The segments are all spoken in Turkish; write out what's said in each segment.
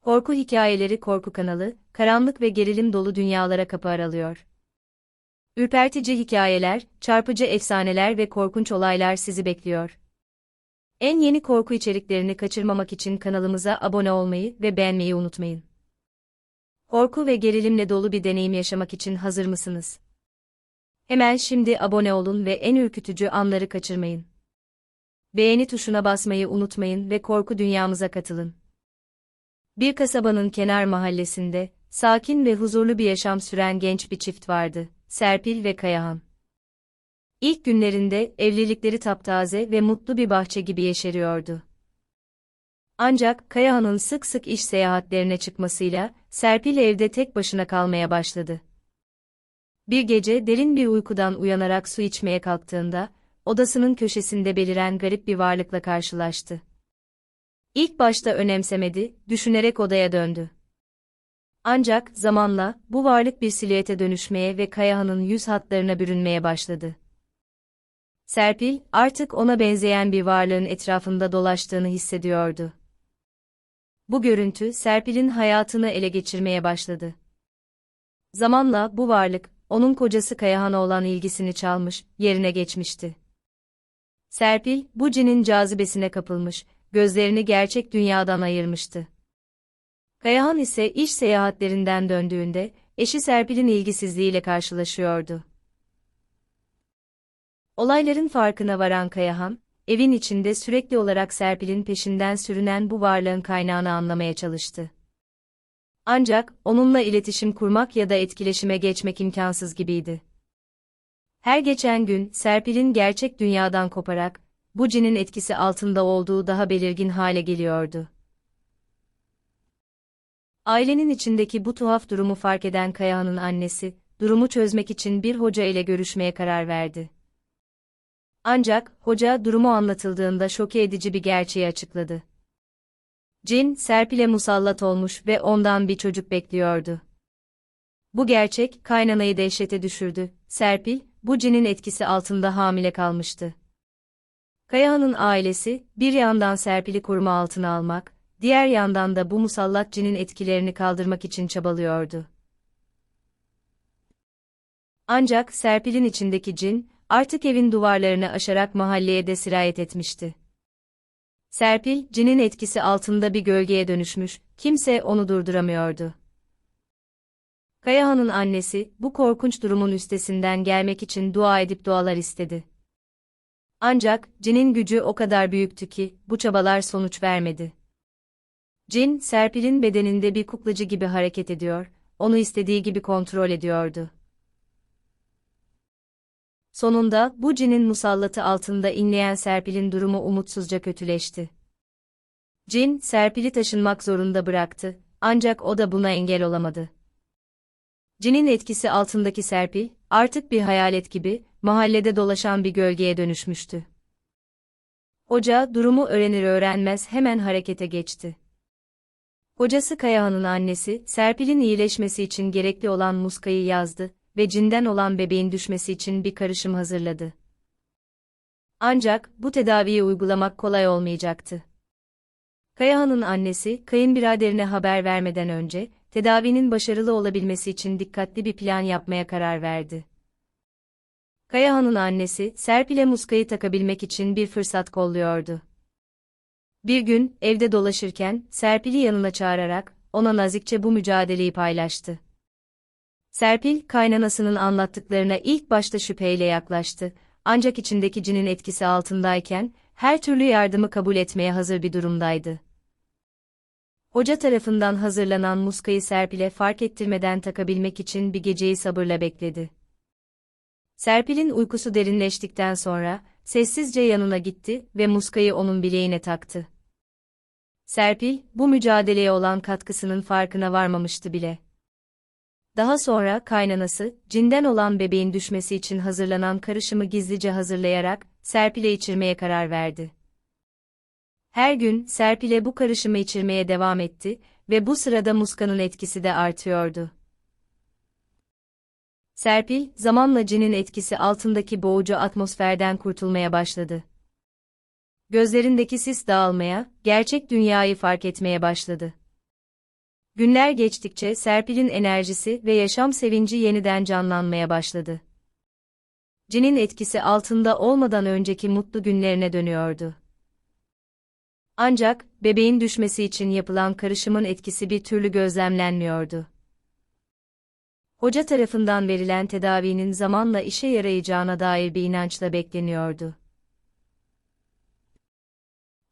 Korku Hikayeleri Korku Kanalı, karanlık ve gerilim dolu dünyalara kapı aralıyor. Ürpertici hikayeler, çarpıcı efsaneler ve korkunç olaylar sizi bekliyor. En yeni korku içeriklerini kaçırmamak için kanalımıza abone olmayı ve beğenmeyi unutmayın. Korku ve gerilimle dolu bir deneyim yaşamak için hazır mısınız? Hemen şimdi abone olun ve en ürkütücü anları kaçırmayın. Beğeni tuşuna basmayı unutmayın ve korku dünyamıza katılın. Bir kasabanın kenar mahallesinde, sakin ve huzurlu bir yaşam süren genç bir çift vardı, Serpil ve Kayahan. İlk günlerinde evlilikleri taptaze ve mutlu bir bahçe gibi yeşeriyordu. Ancak Kayahan'ın sık sık iş seyahatlerine çıkmasıyla, Serpil evde tek başına kalmaya başladı. Bir gece derin bir uykudan uyanarak su içmeye kalktığında, odasının köşesinde beliren garip bir varlıkla karşılaştı. İlk başta önemsemedi, düşünerek odaya döndü. Ancak zamanla bu varlık bir silüete dönüşmeye ve Kayahan'ın yüz hatlarına bürünmeye başladı. Serpil, artık ona benzeyen bir varlığın etrafında dolaştığını hissediyordu. Bu görüntü Serpil'in hayatını ele geçirmeye başladı. Zamanla bu varlık, onun kocası Kayahan'a olan ilgisini çalmış, yerine geçmişti. Serpil, bu cinin cazibesine kapılmış, gözlerini gerçek dünyadan ayırmıştı. Kayahan ise iş seyahatlerinden döndüğünde, eşi Serpil'in ilgisizliğiyle karşılaşıyordu. Olayların farkına varan Kayahan, evin içinde sürekli olarak Serpil'in peşinden sürünen bu varlığın kaynağını anlamaya çalıştı. Ancak, onunla iletişim kurmak ya da etkileşime geçmek imkansız gibiydi. Her geçen gün, Serpil'in gerçek dünyadan koparak, bu cinin etkisi altında olduğu daha belirgin hale geliyordu. Ailenin içindeki bu tuhaf durumu fark eden Kayahan'ın annesi, durumu çözmek için bir hoca ile görüşmeye karar verdi. Ancak, hoca durumu anlatıldığında şoke edici bir gerçeği açıkladı. Cin, Serpil'e musallat olmuş ve ondan bir çocuk bekliyordu. Bu gerçek, kaynanayı dehşete düşürdü. Serpil, bu cinin etkisi altında hamile kalmıştı. Kayahan'ın ailesi, bir yandan Serpil'i koruma altına almak, diğer yandan da bu musallat cinin etkilerini kaldırmak için çabalıyordu. Ancak Serpil'in içindeki cin, artık evin duvarlarını aşarak mahalleye de sirayet etmişti. Serpil, cinin etkisi altında bir gölgeye dönüşmüş, kimse onu durduramıyordu. Kayahan'ın annesi, bu korkunç durumun üstesinden gelmek için dua edip dualar istedi. Ancak, cinin gücü o kadar büyüktü ki, bu çabalar sonuç vermedi. Cin, Serpil'in bedeninde bir kuklacı gibi hareket ediyor, onu istediği gibi kontrol ediyordu. Sonunda, bu cinin musallatı altında inleyen Serpil'in durumu umutsuzca kötüleşti. Cin, Serpil'i taşınmak zorunda bıraktı, ancak o da buna engel olamadı. Cinin etkisi altındaki Serpil, artık bir hayalet gibi, mahallede dolaşan bir gölgeye dönüşmüştü. Hoca, durumu öğrenir öğrenmez hemen harekete geçti. Kocası Kayahan'ın annesi, Serpil'in iyileşmesi için gerekli olan muskayı yazdı ve cinden olan bebeğin düşmesi için bir karışım hazırladı. Ancak, bu tedaviyi uygulamak kolay olmayacaktı. Kayahan'ın annesi, kayınbiraderine haber vermeden önce, tedavinin başarılı olabilmesi için dikkatli bir plan yapmaya karar verdi. Kayahan'ın annesi, Serpil'e muskayı takabilmek için bir fırsat kolluyordu. Bir gün, evde dolaşırken, Serpil'i yanına çağırarak, ona nazikçe bu mücadeleyi paylaştı. Serpil, kaynanasının anlattıklarına ilk başta şüpheyle yaklaştı, ancak içindeki cinin etkisi altındayken, her türlü yardımı kabul etmeye hazır bir durumdaydı. Hoca tarafından hazırlanan muskayı Serpil'e fark ettirmeden takabilmek için bir geceyi sabırla bekledi. Serpil'in uykusu derinleştikten sonra, sessizce yanına gitti ve muskayı onun bileğine taktı. Serpil, bu mücadeleye olan katkısının farkına varmamıştı bile. Daha sonra kaynanası, cinden olan bebeğin düşmesi için hazırlanan karışımı gizlice hazırlayarak, Serpil'e içirmeye karar verdi. Her gün, Serpil'e bu karışımı içirmeye devam etti ve bu sırada muskanın etkisi de artıyordu. Serpil, zamanla cinin etkisi altındaki boğucu atmosferden kurtulmaya başladı. Gözlerindeki sis dağılmaya, gerçek dünyayı fark etmeye başladı. Günler geçtikçe Serpil'in enerjisi ve yaşam sevinci yeniden canlanmaya başladı. Cin'in etkisi altında olmadan önceki mutlu günlerine dönüyordu. Ancak, bebeğin düşmesi için yapılan karışımın etkisi bir türlü gözlemlenmiyordu. Hoca tarafından verilen tedavinin zamanla işe yarayacağına dair bir inançla bekleniyordu.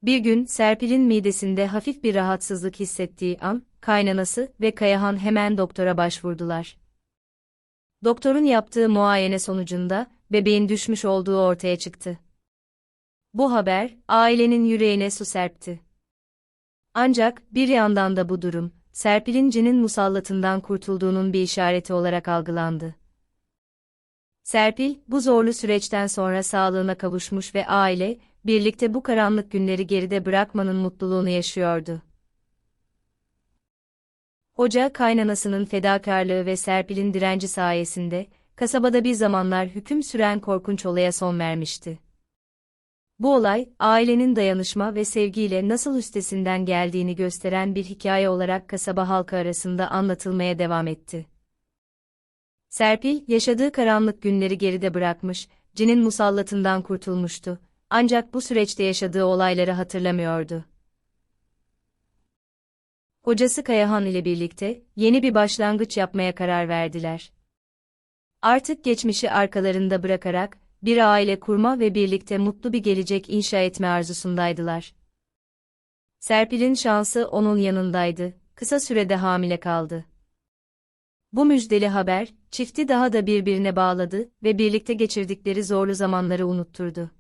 Bir gün Serpil'in midesinde hafif bir rahatsızlık hissettiği an, kaynanası ve Kayahan hemen doktora başvurdular. Doktorun yaptığı muayene sonucunda, bebeğin düşmüş olduğu ortaya çıktı. Bu haber, ailenin yüreğine su serpti. Ancak, bir yandan da bu durum, Serpil'in Cin'in musallatından kurtulduğunun bir işareti olarak algılandı. Serpil, bu zorlu süreçten sonra sağlığına kavuşmuş ve aile, birlikte bu karanlık günleri geride bırakmanın mutluluğunu yaşıyordu. Hoca, kaynanasının fedakarlığı ve Serpil'in direnci sayesinde, kasabada bir zamanlar hüküm süren korkunç olaya son vermişti. Bu olay, ailenin dayanışma ve sevgiyle nasıl üstesinden geldiğini gösteren bir hikaye olarak kasaba halkı arasında anlatılmaya devam etti. Serpil, yaşadığı karanlık günleri geride bırakmış, Cin'in musallatından kurtulmuştu. Ancak bu süreçte yaşadığı olayları hatırlamıyordu. Hocası Kayahan ile birlikte, yeni bir başlangıç yapmaya karar verdiler. Artık geçmişi arkalarında bırakarak, bir aile kurma ve birlikte mutlu bir gelecek inşa etme arzusundaydılar. Serpil'in şansı onun yanındaydı, kısa sürede hamile kaldı. Bu müjdeli haber, çifti daha da birbirine bağladı ve birlikte geçirdikleri zorlu zamanları unutturdu.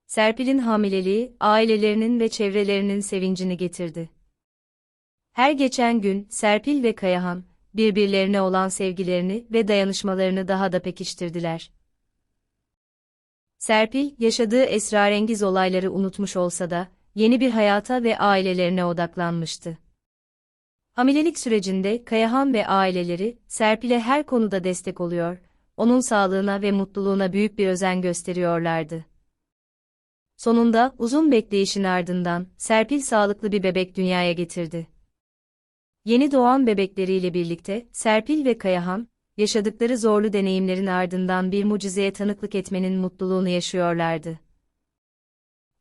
Serpil'in hamileliği, ailelerinin ve çevrelerinin sevincini getirdi. Her geçen gün, Serpil ve Kayahan, birbirlerine olan sevgilerini ve dayanışmalarını daha da pekiştirdiler. Serpil, yaşadığı esrarengiz olayları unutmuş olsa da, yeni bir hayata ve ailelerine odaklanmıştı. Hamilelik sürecinde Kayahan ve aileleri, Serpil'e her konuda destek oluyor, onun sağlığına ve mutluluğuna büyük bir özen gösteriyorlardı. Sonunda, uzun bekleyişin ardından, Serpil sağlıklı bir bebek dünyaya getirdi. Yeni doğan bebekleriyle birlikte, Serpil ve Kayahan, yaşadıkları zorlu deneyimlerin ardından bir mucizeye tanıklık etmenin mutluluğunu yaşıyorlardı.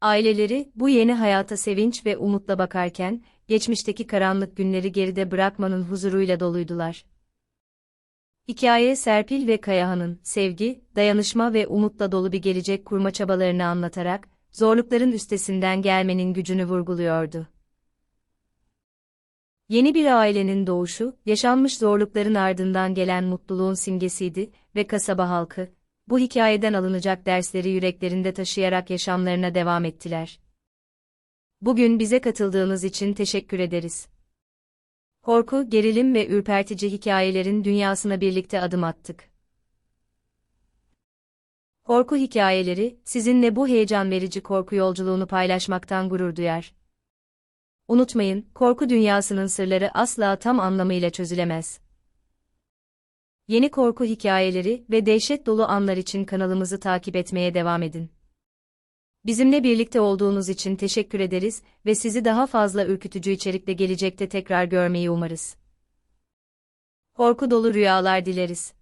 Aileleri, bu yeni hayata sevinç ve umutla bakarken, geçmişteki karanlık günleri geride bırakmanın huzuruyla doluydular. Hikaye Serpil ve Kayahan'ın sevgi, dayanışma ve umutla dolu bir gelecek kurma çabalarını anlatarak, zorlukların üstesinden gelmenin gücünü vurguluyordu. Yeni bir ailenin doğuşu, yaşanmış zorlukların ardından gelen mutluluğun simgesiydi ve kasaba halkı, bu hikayeden alınacak dersleri yüreklerinde taşıyarak yaşamlarına devam ettiler. Bugün bize katıldığınız için teşekkür ederiz. Korku, gerilim ve ürpertici hikayelerin dünyasına birlikte adım attık. Korku hikayeleri, sizinle bu heyecan verici korku yolculuğunu paylaşmaktan gurur duyar. Unutmayın, korku dünyasının sırları asla tam anlamıyla çözülemez. Yeni korku hikayeleri ve dehşet dolu anlar için kanalımızı takip etmeye devam edin. Bizimle birlikte olduğunuz için teşekkür ederiz ve sizi daha fazla ürkütücü içerikle gelecekte tekrar görmeyi umarız. Korku dolu rüyalar dileriz.